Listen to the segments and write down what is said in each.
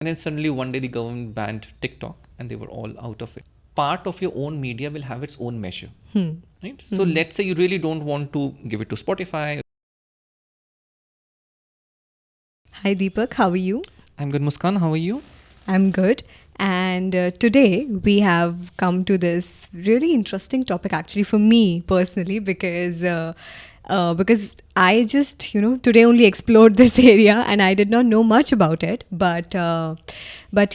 And then suddenly one day the government banned TikTok and they were all out of it. Part of your own media will have its own measure. Right? So let's say you really don't want to give it to Spotify. Hi Deepak, how are you? I'm good, Muskan. How are you? I'm good. And today we have come to this really interesting topic, actually, for me personally, because I just today only explored this area and I did not know much about it. But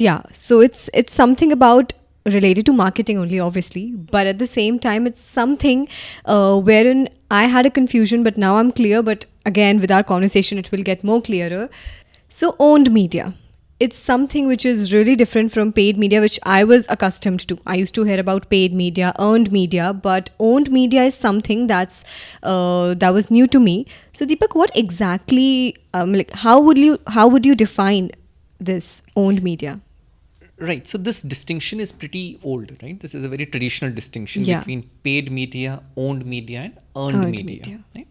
yeah, so it's something about related to marketing only, obviously, but at the same time it's something wherein I had a confusion, but now I'm clear. But again, with our conversation, it will get more clearer. So, owned media. It's something which is really different from paid media, which I was accustomed to. I used to hear about paid media, earned media, but owned media is something that was new to me. So, Deepak, what exactly, how would you define this owned media? Right. So this distinction is pretty old, right? This is a very traditional distinction Yeah. between paid media, owned media, and earned Earned media. media. Right?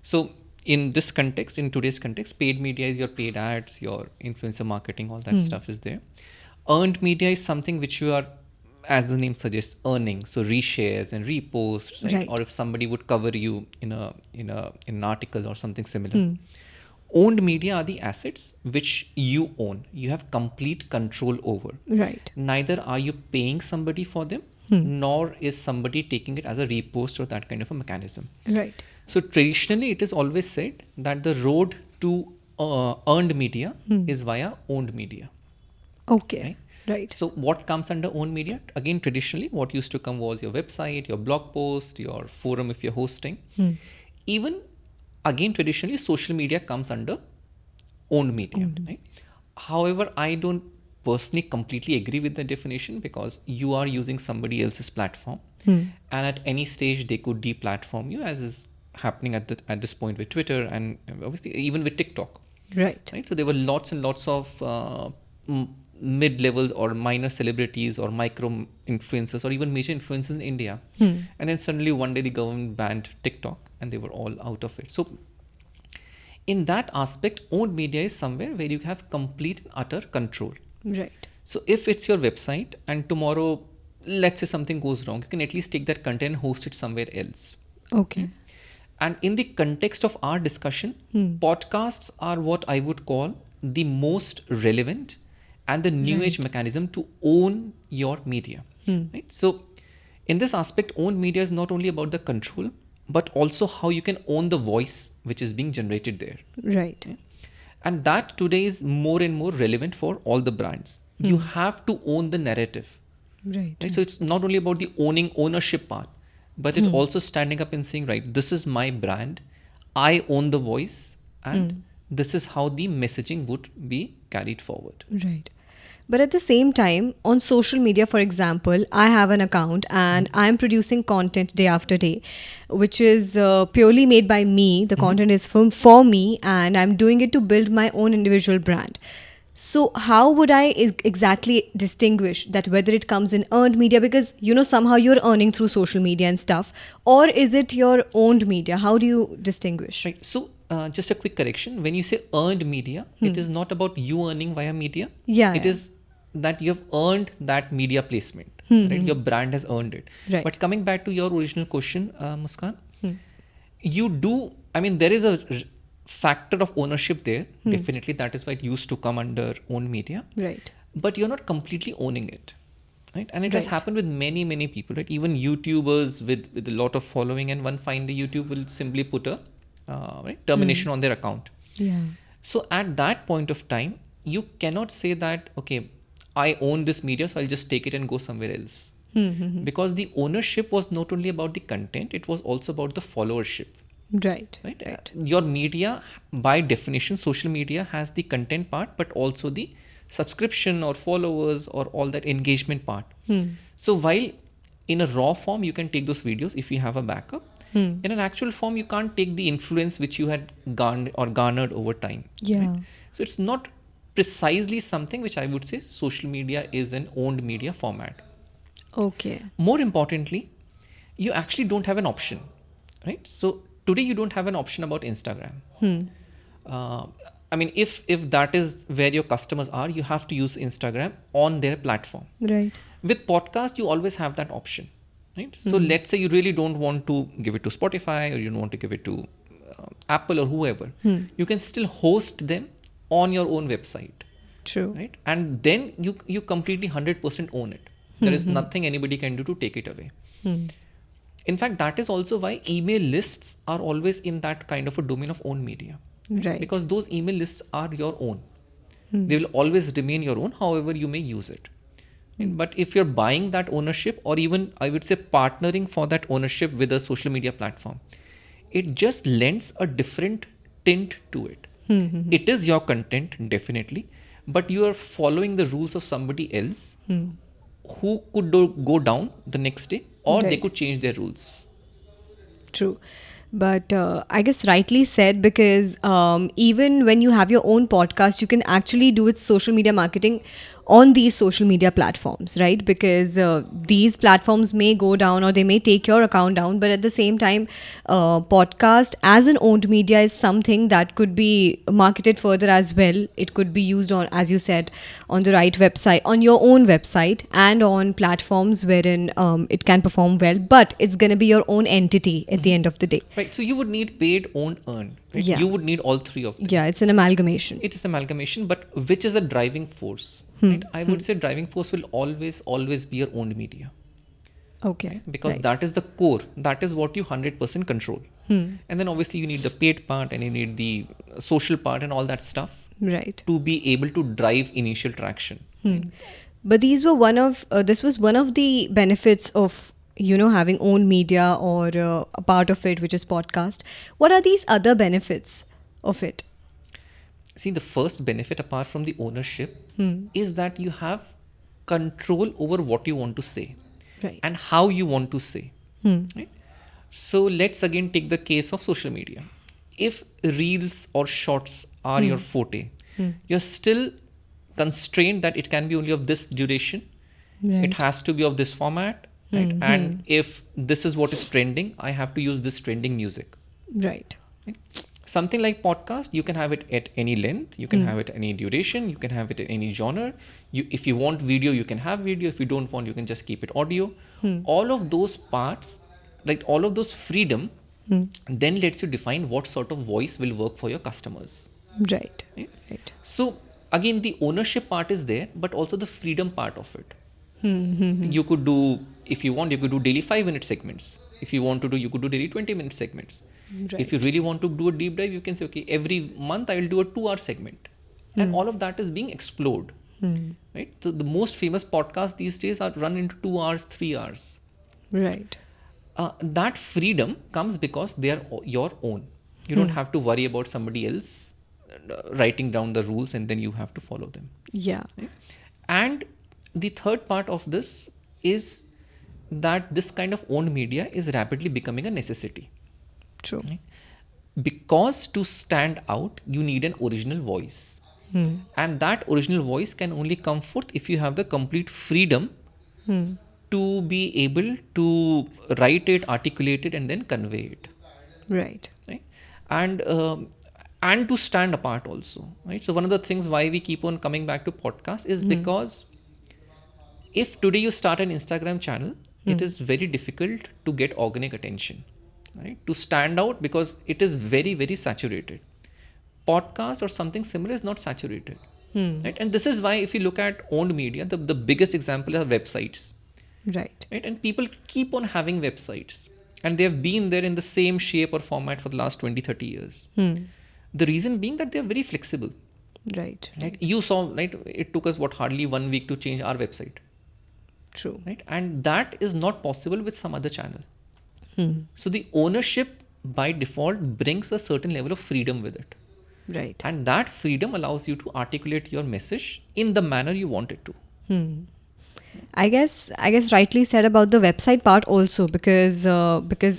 So in this context, in today's context, paid media is your paid ads, your influencer marketing, all that stuff is there. Earned media is something which you are, as the name suggests, earning. So reshares and reposts, right? Right. Or if somebody would cover you in an article or something similar. Owned media are the assets which you own. You have complete control over. Right. Neither are you paying somebody for them, nor is somebody taking it as a repost or that kind of a mechanism. Right. So traditionally, it is always said that the road to earned media is via owned media. Okay. Right. So what comes under owned media? Again, traditionally, what used to come was your website, your blog post, your forum if you're hosting. Even again, traditionally, social media comes under owned media. Right? However, I don't personally completely agree with the definition because you are using somebody else's platform, and at any stage they could deplatform you, as is happening at this point with Twitter and obviously even with TikTok. Right. Right. So there were lots and lots of mid-levels or minor celebrities or micro influencers or even major influencers in India. And then suddenly one day the government banned TikTok and they were all out of it. So in that aspect, owned media is somewhere where you have complete and utter control. Right. So if it's your website and tomorrow, let's say something goes wrong, you can at least take that content and host it somewhere else. Okay. And in the context of our discussion, podcasts are what I would call the most relevant and the new age mechanism to own your media. Right? So in this aspect, owned media is not only about the control, but also how you can own the voice which is being generated there. Right. And that today is more and more relevant for all the brands. You have to own the narrative. Right. Right? So it's not only about the ownership part, but it also standing up and saying, right, this is my brand, I own the voice, and this is how the messaging would be carried forward. Right. But at the same time, on social media, for example, I have an account and I'm producing content day after day, which is purely made by me. The content is for me, and I'm doing it to build my own individual brand. So how would I exactly distinguish that whether it comes in earned media, because somehow you're earning through social media and stuff, or is it your owned media? How do you distinguish? Right. So just a quick correction. When you say earned media, it is not about you earning via media. It is that you have earned that media placement. Right? Your brand has earned it. Right. But coming back to your original question, Muskan, you do, I mean, there is a factor of ownership there. Definitely, that is why it used to come under owned media. Right. But you're not completely owning it. Right? And it has happened with many, many people, right? Even YouTubers with a lot of following, and one finally YouTube will simply put a termination on their account. Yeah. So at that point of time, you cannot say that, okay, I own this media, so I'll just take it and go somewhere else. Because the ownership was not only about the content, it was also about the followership. Right. Right. Your media, by definition, social media has the content part, but also the subscription or followers or all that engagement part. So while in a raw form, you can take those videos if you have a backup. In an actual form, you can't take the influence which you had garnered over time. Yeah. Right? So it's not precisely something which I would say social media is an owned media format. Okay. More importantly, you actually don't have an option, right? So today you don't have an option about Instagram. I mean, if that is where your customers are, you have to use Instagram on their platform. Right. With podcast, you always have that option, right? So let's say you really don't want to give it to Spotify, or you don't want to give it to Apple or whoever. You can still host them on your own website, True. right? And then you completely 100% own it. There is nothing anybody can do to take it away. In fact, that is also why email lists are always in that kind of a domain of own media. Right. Because those email lists are your own. They will always remain your own, however you may use it. But if you're buying that ownership, or even I would say partnering for that ownership with a social media platform, it just lends a different tint to it. It is your content, definitely, but you are following the rules of somebody else who could go down the next day, or they Right. could change their rules. True. But I guess rightly said, because even when you have your own podcast, you can actually do its social media marketing on these social media platforms, right? Because these platforms may go down, or they may take your account down, but at the same time, podcast as an owned media is something that could be marketed further as well. It could be used on, as you said, on the right website, on your own website, and on platforms wherein it can perform well, but it's going to be your own entity at the end of the day. Right. So you would need paid, owned, earned. Right? Yeah. You would need all three of them. Yeah, it's an amalgamation. It is amalgamation, but which is the driving force? Right? I would say driving force will always be your owned media. Okay. Because right. that is the core. That is what you 100% control. And then obviously you need the paid part, and you need the social part and all that stuff Right. to be able to drive initial traction. But these were this was one of the benefits of, having own media, or a part of it, which is podcast. What are these other benefits of it? See, the first benefit apart from the ownership is that you have control over what you want to say Right. and how you want to say. Right? So let's again take the case of social media. If reels or shorts are your forte, you're still constrained that it can be only of this duration. Right. It has to be of this format. Right? And if this is what is trending, I have to use this trending music. Right. Right? Something like podcast, you can have it at any length, you can have it any duration, you can have it at any genre. If you want video, you can have video. If you don't want, you can just keep it audio. All of those parts, like all of those freedom, then lets you define what sort of voice will work for your customers. Right. Right? Right. So again, the ownership part is there, but also the freedom part of it. You could do, if you want, you could do daily 5-minute segments. If you want to do, you could do daily 20-minute segments. Right. If you really want to do a deep dive, you can say, okay, every month I will do a 2-hour segment. And all of that is being explored. Right? So the most famous podcasts these days are run into 2 hours, 3 hours. Right. That freedom comes because they are your own. You don't have to worry about somebody else writing down the rules and then you have to follow them. Yeah. Right? And the third part of this is that this kind of owned media is rapidly becoming a necessity. True. Right? Because to stand out, you need an original voice. And that original voice can only come forth if you have the complete freedom to be able to write it, articulate it, and then convey it. Right. Right? And to stand apart also. Right? So one of the things why we keep on coming back to podcasts is because if today you start an Instagram channel, it is very difficult to get organic attention, right? To stand out, because it is very, very saturated. Podcast or something similar is not saturated, right? And this is why if you look at owned media, the biggest example are websites, Right. right? And people keep on having websites, and they have been there in the same shape or format for the last 20, 30 years. The reason being that they are very flexible. Right. Right? You saw, right? It took us hardly 1 week to change our website. True. Right? And that is not possible with some other channel. So the ownership by default brings a certain level of freedom with it. Right. And that freedom allows you to articulate your message in the manner you want it to. I guess rightly said about the website part also, because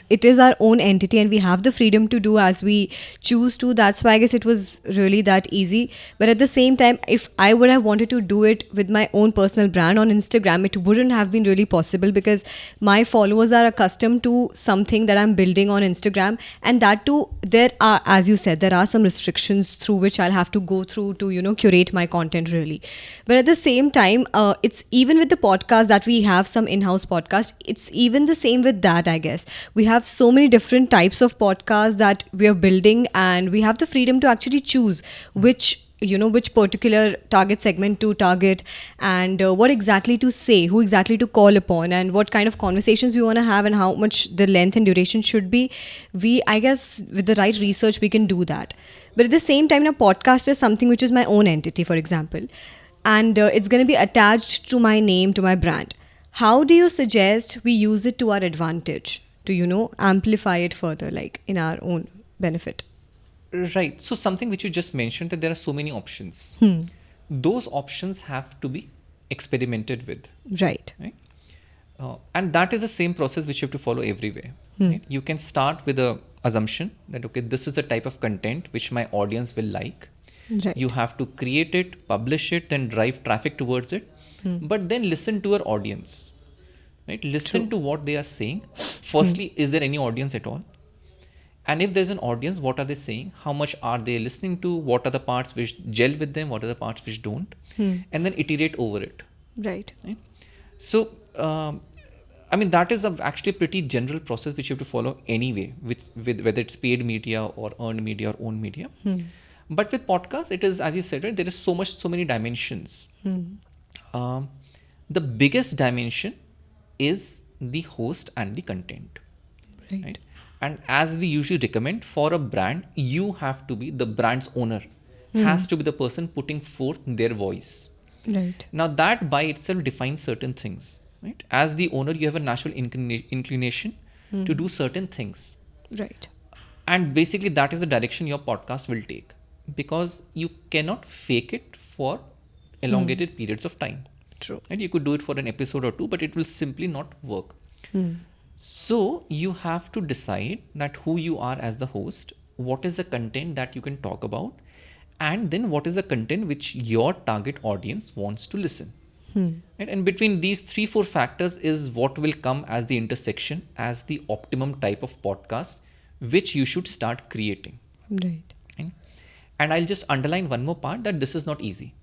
it is our own entity and we have the freedom to do as we choose to. That's why I guess it was really that easy. But at the same time, if I would have wanted to do it with my own personal brand on Instagram, it wouldn't have been really possible, because my followers are accustomed to something that I'm building on Instagram, and that too, there are, as you said, there are some restrictions through which I'll have to go through to curate my content really. But at the same time, it's even with the podcast that we have, some in-house podcast, it's even the same with that. I guess we have so many different types of podcasts that we are building, and we have the freedom to actually choose which particular target segment to target, and what exactly to say, who exactly to call upon, and what kind of conversations we want to have, and how much the length and duration should be. I guess with the right research we can do that. But at the same time, a podcast is something which is my own entity, for example, and it's going to be attached to my name, to my brand. How do you suggest we use it to our advantage to amplify it further, like in our own benefit? Right. So something which you just mentioned, that there are so many options. Those options have to be experimented with. Right. And that is the same process which you have to follow everywhere. Right? You can start with a assumption that, okay, this is the type of content which my audience will like. Right. You have to create it, publish it, then drive traffic towards it. But then listen to your audience. Right? Listen to what they are saying. Firstly, is there any audience at all? And if there's an audience, what are they saying? How much are they listening to? What are the parts which gel with them? What are the parts which don't? And then iterate over it. Right. So, that is actually a pretty general process which you have to follow anyway, with whether it's paid media or earned media or owned media. But with podcasts, it is, as you said, right, there is so many dimensions. The biggest dimension is the host and the content. Right? And as we usually recommend, for a brand, you have to be the brand's owner, has to be the person putting forth their voice. Right. Now that by itself defines certain things. Right? As the owner, you have a natural inclination to do certain things. Right. And basically that is the direction your podcast will take, because you cannot fake it for elongated periods of time. True. And you could do it for an episode or two, but it will simply not work. So you have to decide that who you are as the host, what is the content that you can talk about, and then what is the content which your target audience wants to listen. Right? And between these 3-4 factors is what will come as the intersection, as the optimum type of podcast which you should start creating. Right. And I'll just underline one more part, that this is not easy.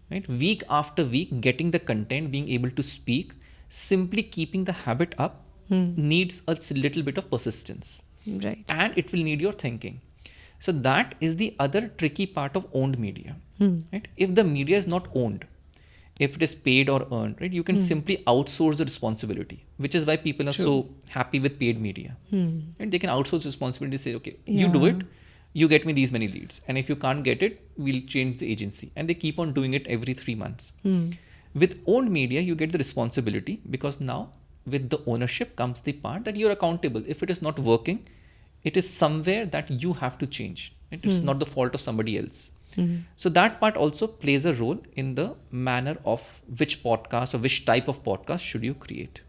Right? Week after week, getting the content, being able to speak, simply keeping the habit up needs a little bit of persistence. Right. And it will need your thinking. So that is the other tricky part of owned media. Right? If the media is not owned, if it is paid or earned, right, you can simply outsource the responsibility, which is why people are so happy with paid media. And they can outsource responsibility, say, okay, you do it, you get me these many leads. And if you can't get it, we'll change the agency. And they keep on doing it every 3 months. With owned media, you get the responsibility, because now with the ownership comes the part that you're accountable. If it is not working, it is somewhere that you have to change. Right? It's not the fault of somebody else. So that part also plays a role in the manner of which podcast or which type of podcast should you create.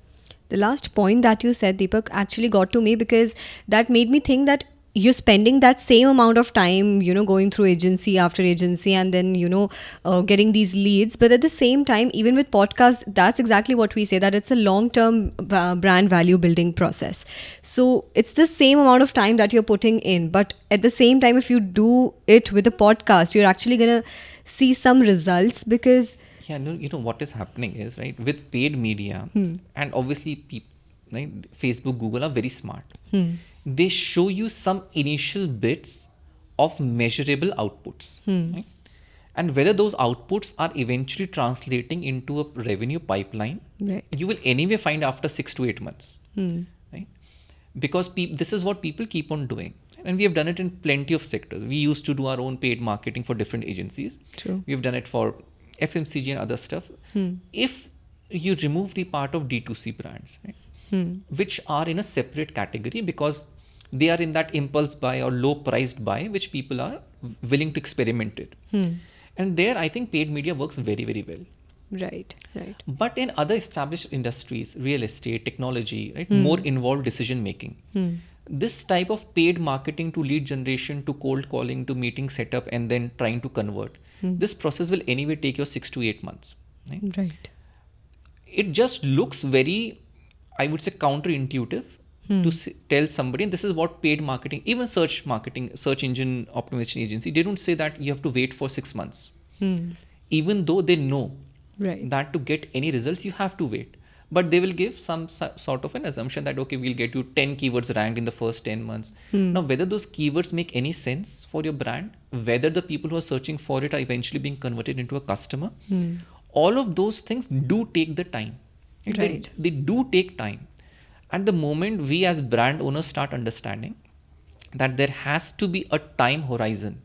The last point that you said, Deepak, actually got to me, because that made me think that you're spending that same amount of time, going through agency after agency, and then, getting these leads. But at the same time, even with podcasts, that's exactly what we say, that it's a long-term brand value building process. So it's the same amount of time that you're putting in. But at the same time, if you do it with a podcast, you're actually going to see some results, because... Yeah, no, what is happening is, right, with paid media, and obviously people, right, Facebook, Google are very smart. They show you some initial bits of measurable outputs. Right? And whether those outputs are eventually translating into a revenue pipeline, right, you will anyway find after 6 to 8 months. Right? Because this is what people keep on doing. And we have done it in plenty of sectors. We used to do our own paid marketing for different agencies. True. We have done it for FMCG and other stuff. If you remove the part of D2C brands, right, which are in a separate category because they are in that impulse buy or low priced buy, which people are willing to experiment it. And there, I think paid media works very, very well. Right. Right. But in other established industries, real estate, technology, right, more involved decision making, this type of paid marketing to lead generation, to cold calling, to meeting setup, and then trying to convert, this process will anyway take you 6 to 8 months. Right? Right. It just looks very, I would say, counterintuitive to tell somebody, and this is what paid marketing, even search marketing, search engine optimization agency, they don't say that you have to wait for 6 months. Even though they know Right. that to get any results, you have to wait. But they will give some sort of an assumption that, okay, we'll get you 10 keywords ranked in the first 10 months. Now, whether those keywords make any sense for your brand, whether the people who are searching for it are eventually being converted into a customer, all of those things do take the time. Right. They do take time. And the moment we as brand owners start understanding that there has to be a time horizon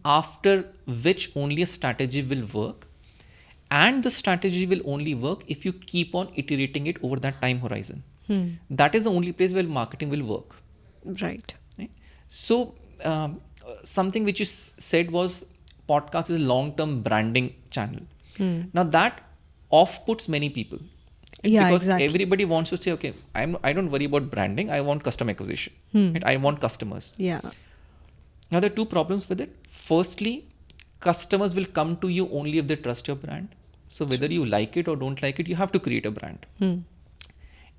after which only a strategy will work, and the strategy will only work if you keep on iterating it over that time horizon. That is the only place where marketing will work. Right. Right? So, something which you said was podcast is a long-term branding channel. Now that off-puts many people. Right? Yeah, because exactly. everybody wants to say, okay, I don't worry about branding. I want customer acquisition. Right? I want customers. Yeah. Now there are two problems with it. Firstly, customers will come to you only if they trust your brand. So whether you like it or don't like it, you have to create a brand.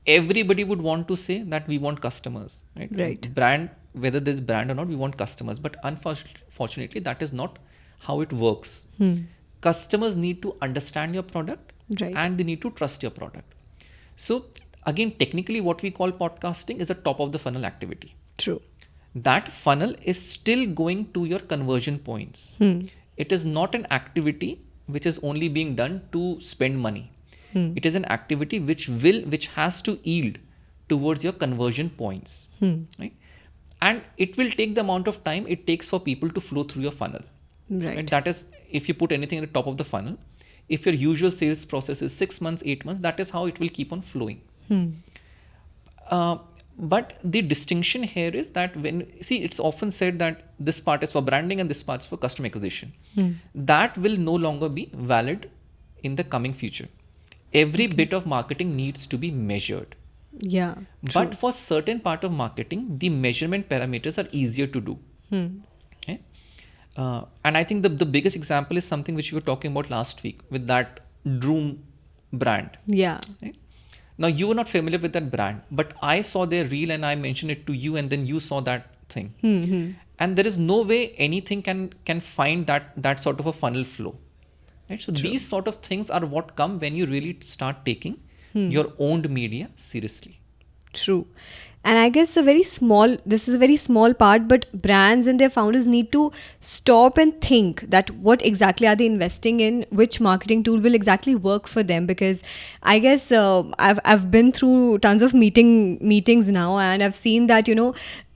Everybody would want to say that we want customers, right? Right. Brand, whether there's brand or not, we want customers. But unfortunately, that is not how it works. Customers need to understand your product, Right. and they need to trust your product. So again, technically what we call podcasting is a top of the funnel activity. True. That funnel is still going to your conversion points. It is not an activity which is only being done to spend money. It is an activity which has to yield towards your conversion points. Right? And it will take the amount of time it takes for people to flow through your funnel. Right. And that is, if you put anything at the top of the funnel, if your usual sales process is 6 months, 8 months, that is how it will keep on flowing. But the distinction here is that it's often said that this part is for branding and this part is for customer acquisition. That will no longer be valid in the coming future. Every bit of marketing needs to be measured. Yeah. But for certain part of marketing, the measurement parameters are easier to do. Okay? And I think the biggest example is something which we were talking about last week with that Droom brand. Yeah. Right? Now, you were not familiar with that brand, but I saw their reel and I mentioned it to you, and then you saw that thing. And there is no way anything can find that sort of a funnel flow. Right? So these sort of things are what come when you really start taking your owned media seriously. True. And I guess this is a very small part, but brands and their founders need to stop and think that what exactly are they investing in, which marketing tool will exactly work for them. Because I guess I've been through tons of meetings now, and I've seen that,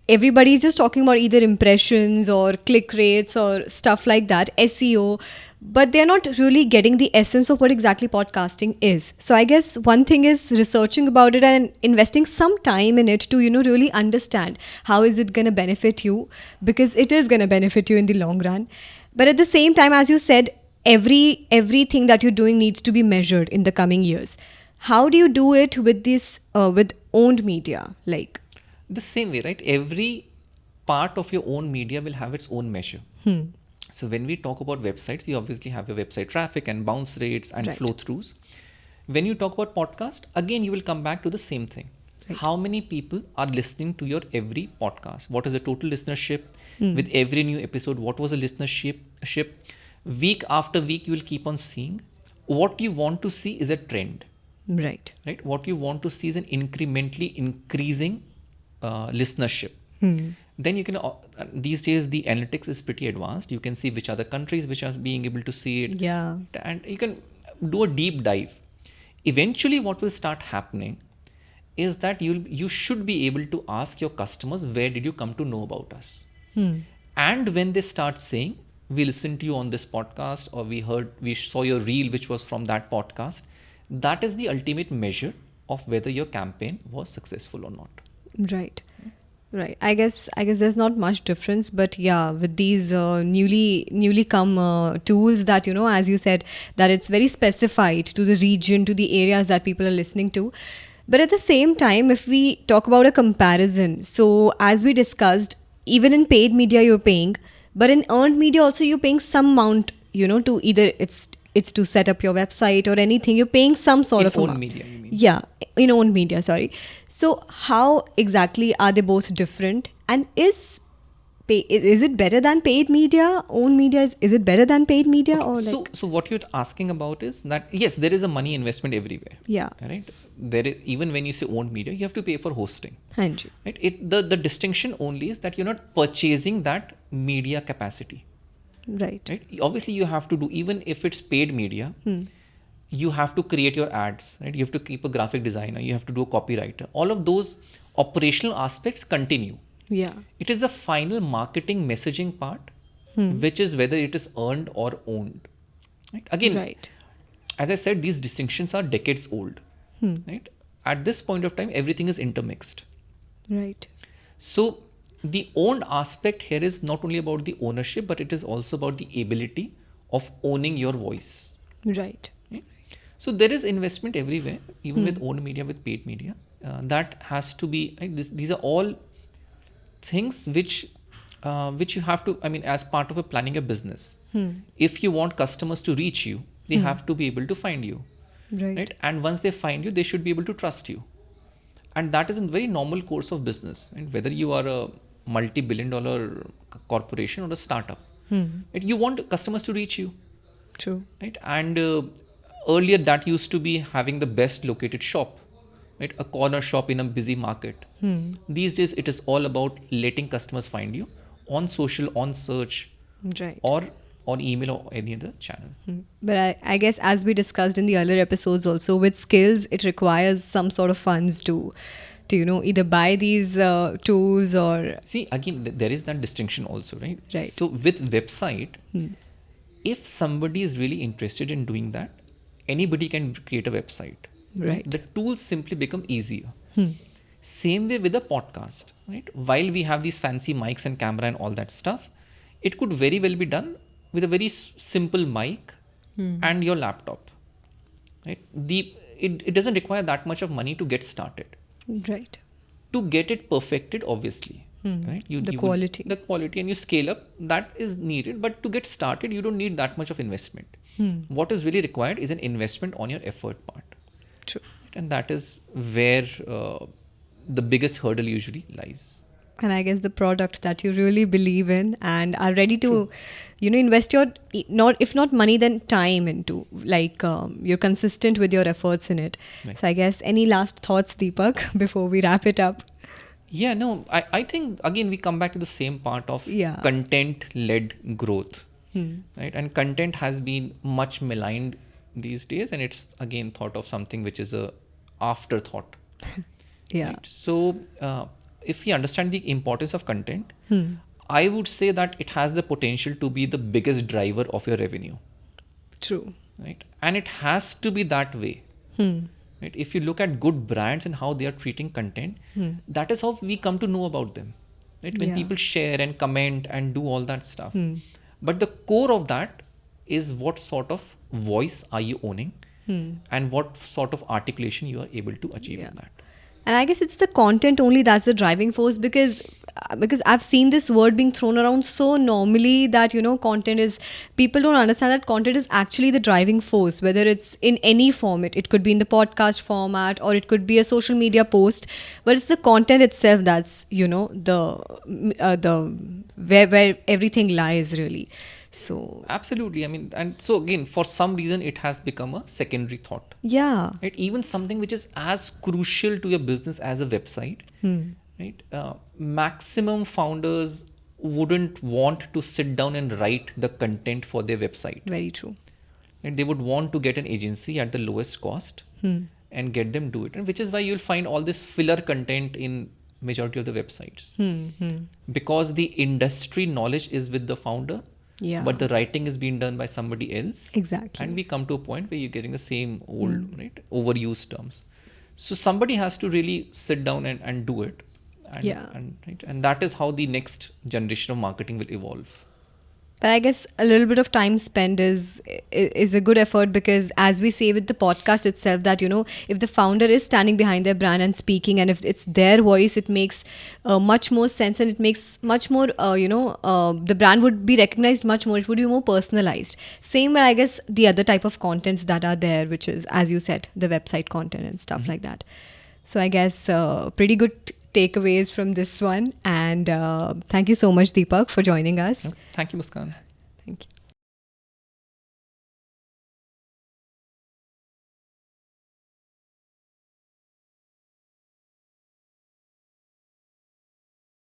everybody's just talking about either impressions or click rates or stuff like that, SEO, but they're not really getting the essence of what exactly podcasting is. So I guess one thing is researching about it and investing some time in it to, really understand how is it going to benefit you, because it is going to benefit you in the long run. But at the same time, as you said, everything that you're doing needs to be measured in the coming years. How do you do it with this, with owned media? Like, the same way, right? Every part of your own media will have its own measure. So when we talk about websites, you obviously have your website traffic and bounce rates and flow throughs. When you talk about podcast, again, you will come back to the same thing. Right. How many people are listening to your every podcast? What is the total listenership? With every new episode, what was the listenership? Week after week, you will keep on seeing. What you want to see is a trend. Right. What you want to see is an incrementally increasing listenership. Then you can, these days the analytics is pretty advanced. You can see which are the countries which are being able to see it. Yeah. And you can do a deep dive. Eventually what will start happening is that you should be able to ask your customers, where did you come to know about us? And when they start saying, we listened to you on this podcast, or we saw your reel which was from that podcast, that is the ultimate measure of whether your campaign was successful or not. Right. Right. I guess there's not much difference, but yeah, with these newly come tools that, as you said, that it's very specified to the region, to the areas that people are listening to. But at the same time, if we talk about a comparison, so as we discussed, even in paid media you're paying, but in earned media also you're paying some amount, to either it's to set up your website or anything. You're paying some sort In of own amount. media, you mean? Yeah, in own media, sorry. So how exactly are they both different? And is it better than paid media? Own media is it better than paid media, Okay, or so what you're asking about is that yes, there is a money investment everywhere. yeah, Right. There is, even when you say owned media, you have to pay for hosting. Hanji. Right. The distinction only is that you're not purchasing that media capacity. Right. Right. Obviously, you have to do, even if it's paid media, you have to create your ads. Right. You have to keep a graphic designer. You have to do a copywriter. All of those operational aspects continue. Yeah. It is the final marketing messaging part, which is whether it is earned or owned. Right? Again, Right. as I said, these distinctions are decades old. Right? At this point of time, everything is intermixed. Right. So the owned aspect here is not only about the ownership, but it is also about the ability of owning your voice. Right. Right? So there is investment everywhere, even with owned media, with paid media. That has to be. Right? These are all things which you have to, I mean, as part of a planning a business. If you want customers to reach you, they have to be able to find you. Right. And once they find you, they should be able to trust you. And that is a very normal course of business. And whether you are a multi-billion-dollar corporation or a startup, right? You want customers to reach you. True. Right? And earlier that used to be having the best located shop, right? A corner shop in a busy market. These days it is all about letting customers find you on social, on search, Right. or on email or any other channel. But I guess as we discussed in the earlier episodes also, with skills, it requires some sort of funds to either buy these tools or... See, again, there is that distinction also, right? Right. So with website, if somebody is really interested in doing that, anybody can create a website. Right. The tools simply become easier. Same way with a podcast, right? While we have these fancy mics and camera and all that stuff, it could very well be done with a very simple mic and your laptop, right? It doesn't require that much of money to get started. Right. To get it perfected, obviously, right? The quality. The quality, and you scale up, that is needed. But to get started, you don't need that much of investment. What is really required is an investment on your effort part. True. And that is where the biggest hurdle usually lies. And I guess the product that you really believe in and are ready to, invest your, if not money, then time into, like you're consistent with your efforts in it. Right. So I guess any last thoughts, Deepak, before we wrap it up? Yeah, no, I think, again, we come back to the same part of content-led growth, right? And content has been much maligned these days, and it's, again, thought of something which is a afterthought. Yeah. Right? So, if we understand the importance of content, I would say that it has the potential to be the biggest driver of your revenue. True. Right? And it has to be that way. Right? If you look at good brands and how they are treating content, that is how we come to know about them. Right? When people share and comment and do all that stuff. But the core of that is what sort of voice are you owning and what sort of articulation you are able to achieve in that. And I guess it's the content only that's the driving force, because I've seen this word being thrown around so normally that, content is, people don't understand that content is actually the driving force, whether it's in any format. It could be in the podcast format or it could be a social media post, but it's the content itself that's, the where everything lies really. So absolutely. I mean, and so again, for some reason, it has become a secondary thought. Yeah. Right? Even something which is as crucial to your business as a website, right? Maximum founders wouldn't want to sit down and write the content for their website. Very true. And they would want to get an agency at the lowest cost and get them do it. And which is why you'll find all this filler content in majority of the websites. Because the industry knowledge is with the founder. Yeah. But the writing is being done by somebody else. Exactly. And we come to a point where you're getting the same old, right, overused terms. So somebody has to really sit down and do it. And that is how the next generation of marketing will evolve. But I guess a little bit of time spent is a good effort, because as we say with the podcast itself, that if the founder is standing behind their brand and speaking, and if it's their voice, it makes much more sense, and it makes much more the brand would be recognized much more. It would be more personalized. Same with, I guess, the other type of contents that are there, which is, as you said, the website content and stuff like that. So I guess pretty good takeaways from this one, and thank you so much, Deepak, for joining us. Thank you, Muskan. Thank you.